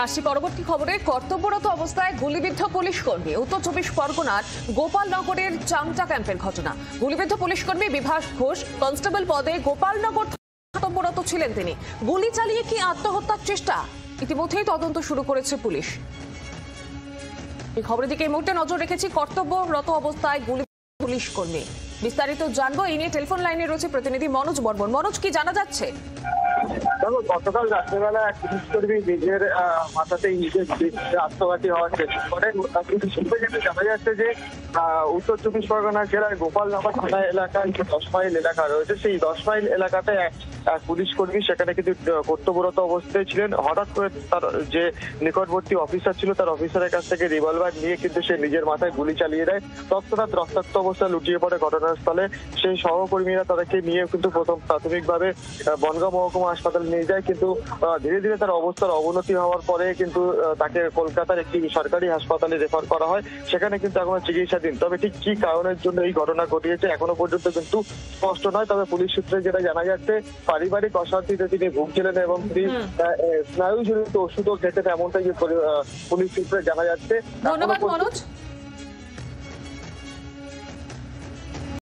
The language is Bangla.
আসছি পরবর্তী খবরে। কর্তব্যরত অবস্থায় গুলিবিদ্ধ পুলিশ কর্মী। উত্তর 24 পরগনার গোপালনগরের চামটা ক্যাম্পের ঘটনা। গুলিবিদ্ধ পুলিশ কর্মী বিভাস ঘোষ কনস্টেবল পদে গোপালনগর কর্তব্যরত ছিলেন। তিনি গুলি চালিয়ে কি আত্মহত্যার চেষ্টা? ইতিমধ্যেই তদন্ত শুরু করেছে পুলিশ। এই খবরের দিকে এই মুহূর্তে নজর রেখেছি। কর্তব্যরত অবস্থায় গুলি পুলিশ কর্মী, বিস্তারিত জানবো। এই নিয়ে টেলিফোন লাইনে রয়েছে প্রতিনিধি মনোজ বর্মন। মনোজ, কি জানা যাচ্ছে? দেখো, গতকাল রাত্রেবেলা এক পুলিশ কর্মী নিজের মাথাতেই নিজের আত্মঘাতী হওয়ার চেষ্টা করেন। পুলিশ সূত্রে যেটা জানা যাচ্ছে যে উত্তর 24 পরগনা জেলার গোপালনগর থানা এলাকায় যে 10 মাইল এলাকা রয়েছে, সেই 10 মাইল এলাকাতে এক পুলিশ কর্মী সেখানে কিন্তু কর্তব্যরত অবস্থায় ছিলেন। হঠাৎ করে তার যে নিকটবর্তী অফিসার ছিল, তার অফিসারের কাছ থেকে রিভলভার নিয়ে কিন্তু সে নিজের মাথায় গুলি চালিয়ে দেয়। তৎক্ষণাৎ রক্তাক্ত অবস্থায় লুটিয়ে পড়ে ঘটনাস্থলে। সেই সহকর্মীরা তাদেরকে নিয়ে কিন্তু প্রথম প্রাথমিকভাবে বনগাঁ মহকুমা হাসপাতালে নিয়ে যায়, কিন্তু ধীরে ধীরে তার অবস্থার অবনতি হওয়ার পরে কিন্তু তাকে কলকাতার একটি সরকারি হাসপাতালে রেফার করা হয়। সেখানে কিন্তু এখনো চিকিৎসাধীন। তবে ঠিক কি কারণের জন্য এই ঘটনা ঘটিয়েছে এখনো পর্যন্ত কিন্তু স্পষ্ট নয়। তবে পুলিশ সূত্রে যেটা জানা যাচ্ছে, পারিবারিক অশান্তিতে তিনি ভুগছিলেন এবং তিনি স্নায়ুজনিত ওষুধও খেতেন, এমনটাই পুলিশ সূত্রে জানা যাচ্ছে। ধন্যবাদ মনোজ।